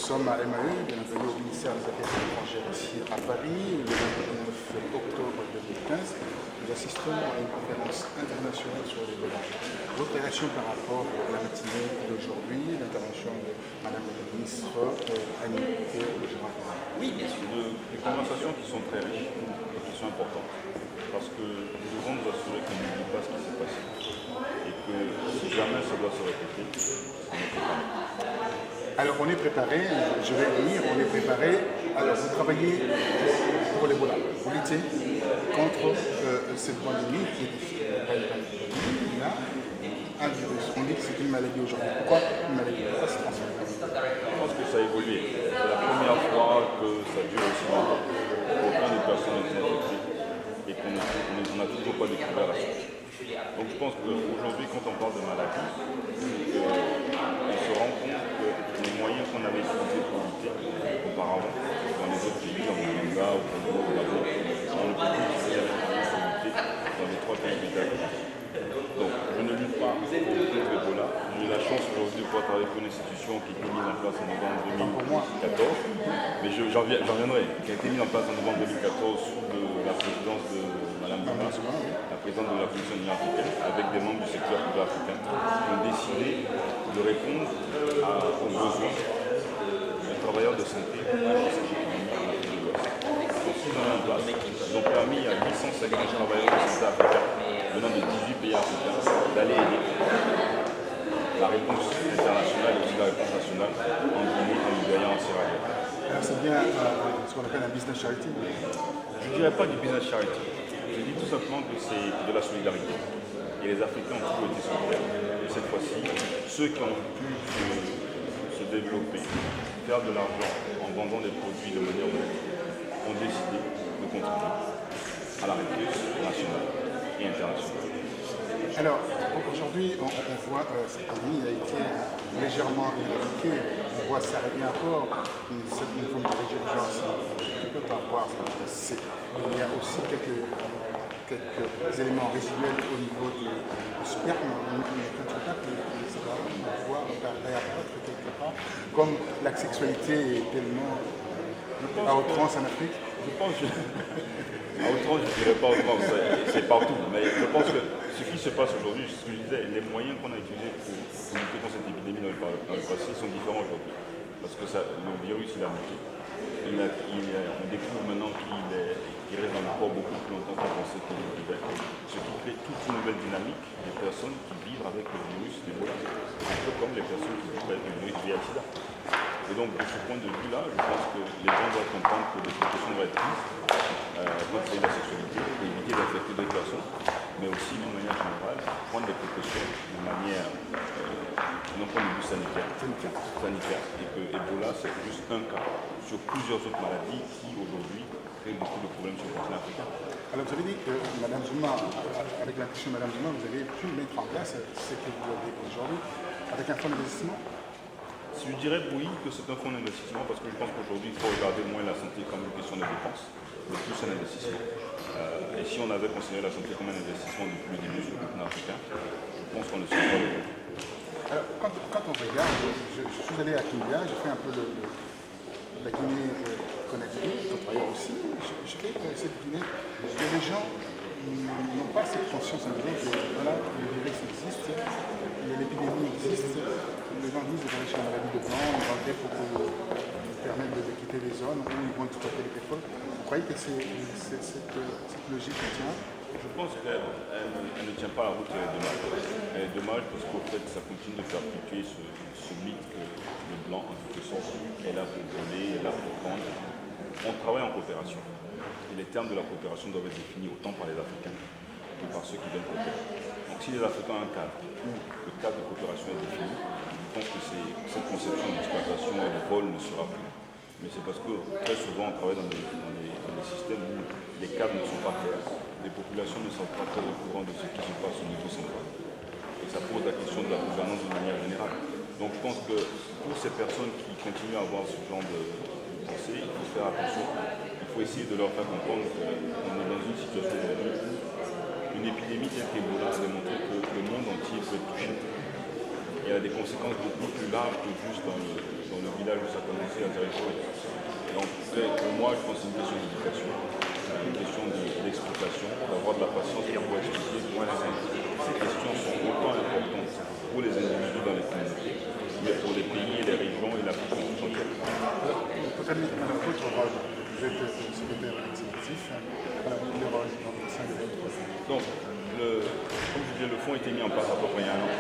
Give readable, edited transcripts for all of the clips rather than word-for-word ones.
sommes à MAE, bien entendu au ministère des Affaires étrangères ici à Paris, le 29 octobre 2015. Nous assistons à une conférence internationale sur l'Ebola. Votre réaction par rapport à la matinée d'aujourd'hui, l'intervention de Madame la ministre Annie et Gérard? Oui, bien sûr. Des conversations qui sont très riches et qui sont importantes. Parce que nous devons nous assurer qu'on n'oublie pas ce qui s'est passé. Et que si jamais ça doit se répéter, on est préparé. Alors on est préparé, je vais venir, on est préparé. Alors vous travaillez pour l'Ebola, vous luttez contre cette pandémie qui est pas une pandémie, là, un virus. On dit que c'est une maladie aujourd'hui. Pourquoi une maladie? Pourquoi c'est transmis? Je pense que ça a évolué. C'est la première fois que ça dure aussi longtemps. Aucun de personnes n'est infectées et qu'on n'a toujours pas découvert la source. Donc je pense qu'aujourd'hui, quand on parle de maladie, on se rend compte que les moyens qu'on avait utilisés pour lutter auparavant, dans les autres pays, en Ouganda, au Congo, au Gabon, on ne peut plus utiliser la technologie pour lutter dans les 3 pays d'Afrique. Donc je ne lutte pas contre Ebola. J'ai eu la chance aujourd'hui de pouvoir travailler pour une institution qui a été mise en place en novembre 2014, mais j'en viendrai, qui a été mise en place en novembre 2014 sous la présidence de Mme Zuma, la présidente de la Commission de l'Union africaine, avec des membres du secteur privé africain, qui ont décidé de répondre aux besoins des travailleurs de santé dans cette épidémie en Afrique de l'Ouest. Donc, ce qu'ils ont mis en place, ils ont permis à 850 travailleurs de santé africains venant de 18 pays africains d'aller aider la réponse internationale et aussi la réponse nationale en Guinée, en Nigeria, en Sierra Leone. Alors c'est bien ce qu'on appelle un business charity. Je ne dirais pas du business charity. Je dis tout simplement que c'est de la solidarité. Et les Africains ont toujours été solidaires. Et cette fois-ci, ceux qui ont pu se développer, faire de l'argent en vendant des produits de manière honnête, ont décidé de contribuer à la réponse nationale et internationale. Alors, aujourd'hui, on voit cette pandémie a été légèrement éradiquée. On voit ça revient encore une forme de résurgence. Tu peux pas voir ça. Il y a aussi quelques éléments résiduels au niveau du sperme. On ne peut pas que ça va pouvoir réapparaître quelque part. Comme la sexualité est tellement à outrance en Afrique. Je pense que à outrance, je ne dirais pas outrance, c'est partout. Mais je pense que ce qui se passe aujourd'hui, ce que je disais, les moyens qu'on a utilisés pour lutter contre cette épidémie dans le passé sont différents aujourd'hui. Parce que le virus, il a muté. On découvre maintenant qu'il reste dans le corps beaucoup plus longtemps qu'on pensait qu'il vivait. Ce qui crée toute une nouvelle dynamique des personnes qui vivent avec le virus d'Ebola. Un peu comme les personnes qui vivent avec le virus VIH-Sida. Et donc, de ce point de vue-là, je pense que les gens doivent comprendre que des précautions doivent être prises quand il y a la sexualité, pour éviter d'infecter d'autres personnes, mais aussi d'une manière générale, prendre des précautions de manière, non point de vue sanitaire, et que Ebola, c'est juste un cas sur plusieurs autres maladies qui, aujourd'hui, créent beaucoup de problèmes sur le continent africain. Alors, vous avez dit que Mme Zuma, avec l'impulsion de Mme Zuma, vous avez pu mettre en place ce que vous avez aujourd'hui, avec un fonds d'investissement. Je dirais oui que c'est un fonds d'investissement parce que je pense qu'aujourd'hui il faut regarder moins la santé comme une question de dépense, mais plus un investissement. Et si on avait considéré la santé comme un investissement depuis le début sur le continent africain, je pense qu'on ne serait pas le bon. Alors quand on regarde, je suis allé à Kindia, j'ai fait un peu la Guinée-Conakry, je travaille aussi, je fais cette Guinée, les gens n'ont pas cette conscience en disant que voilà, le virus existe, l'épidémie existe. Les gens disent qu'ils vont aller chez un maladie de blanc, ils vont aller pour permettre de quitter les zones, ou ils vont exploiter les pétroles. Vous croyez que cette logique tient? Je pense qu'elle ne tient pas la route, elle est dommage. Elle est dommage parce qu'au fait, ça continue de faire perpétuer ce mythe que le blanc, en quelque sorte, est là pour voler, est là pour prendre. On travaille en coopération. Et les termes de la coopération doivent être définis autant par les Africains que par ceux qui viennent coopérer. Donc si les Africains ont un cadre où le cadre de coopération est défini, je pense que cette conception d'exploitation et de vol ne sera plus. Mais c'est parce que très souvent on travaille dans des systèmes où les cadres ne sont pas clairs, les populations ne sont pas très au courant de ce qui se passe au niveau central. Et ça pose la question de la gouvernance de manière générale. Donc je pense que pour ces personnes qui continuent à avoir ce genre de pensée, il faut faire attention. Il faut essayer de leur faire comprendre qu'on est dans une situation aujourd'hui où une épidémie telle qu'Ebola a démontré que le monde entier peut être touché. Et elle a des conséquences beaucoup plus larges que juste dans dans le village où ça a commencé à Zarifoy. Donc pour moi, je pense que c'est une question d'éducation, une question d'explication, d'avoir de la patience pour expliquer que ces questions sont autant importantes pour les individus dans les communautés, mais pour les pays et les régions et l'Afrique tout entière. Pour terminer, Madame Coach, vous êtes secrétaire exécutif, le rôle dans le sein de votre... Donc, comme je disais, le fonds a été mis en place à peu près il y a un an.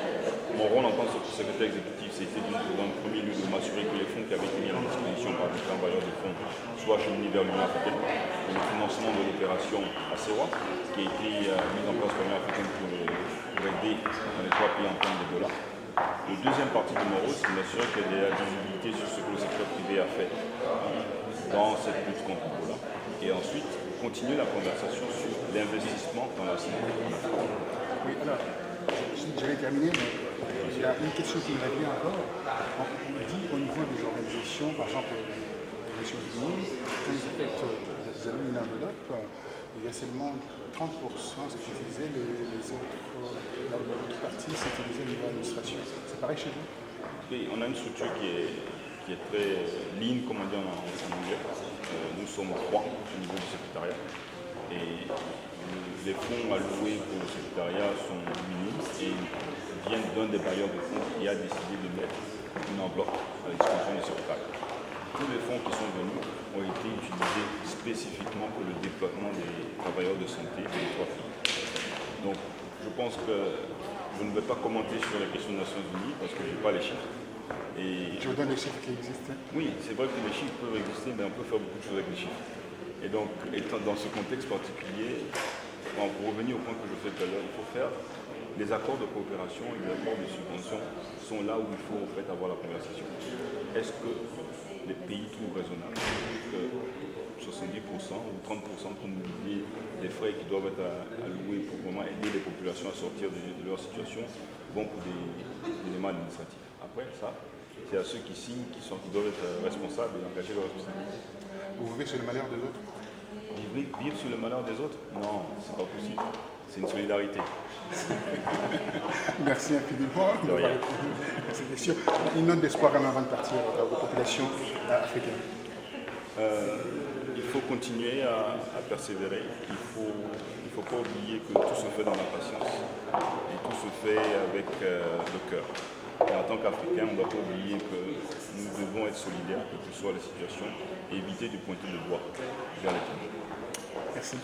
Mon rôle en tant que secrétaire exécutif, c'était dans le premier lieu de m'assurer que les fonds qui avaient été mis à disposition par différents bailleurs de fonds soient acheminés vers l'Union africaine. Le financement de l'opération ACEWA, qui a été mise en place par l'Union africaine pour aider dans les 3 pays en termes d'Ebola. La deuxième partie de mon rôle, c'est de m'assurer qu'il y a de la visibilité sur ce que le secteur privé a fait dans cette lutte contre l'Ebola. Et ensuite, continuer la conversation sur l'investissement dans la santé. Oui, alors, j'avais terminé, mais il y a une question qui me revient encore. On dit au niveau des organisations, par exemple les Nations Unies, quand vous avez une enveloppe, il y a seulement 30% qui utilisaient les autres, l'autre partie c'est utilisé au niveau de l'administration. C'est pareil chez vous? Oui, on a une structure qui est très lean, comme on dit en anglais. Nous sommes 3 au niveau du secrétariat. Et les fonds alloués pour le secrétariat sont minimes et viennent d'un des bailleurs de fonds qui a décidé de mettre une enveloppe à l'exposition du secrétariat. Tous les fonds qui sont venus ont été utilisés spécifiquement pour le déploiement des travailleurs de santé des 3 pays. Donc, je pense que je ne vais pas commenter sur la question des Nations Unies parce que je n'ai pas les chiffres. Et je vous donne les chiffres qui existent. Oui, c'est vrai que les chiffres peuvent exister, mais on peut faire beaucoup de choses avec les chiffres. Et donc, étant dans ce contexte particulier, pour revenir au point que je fais tout à l'heure, il faut faire les accords de coopération et les accords de subvention sont là où il faut en fait avoir la conversation. Est-ce que les pays trouvent raisonnable que 70% ou 30% comme vous disiez, des frais qui doivent être alloués pour vraiment aider les populations à sortir de leur situation vont pour des éléments administratifs. Après, ça, c'est à ceux qui signent qui doivent être responsables et engager leur responsabilité. Vous vivez sur le malheur des autres? Vivre sur le malheur des autres? Non, c'est pas possible. C'est une solidarité. Merci infiniment. C'est sûr. Une note d'espoir avant de partir aux populations africaines. Il faut continuer à persévérer. Il ne faut pas oublier que tout se fait dans la patience et tout se fait avec le cœur. Et en tant qu'Africains, on ne doit pas oublier que nous devons être solidaires, quelle que soit la situation, et éviter de pointer le doigt vers l'étranger. Merci.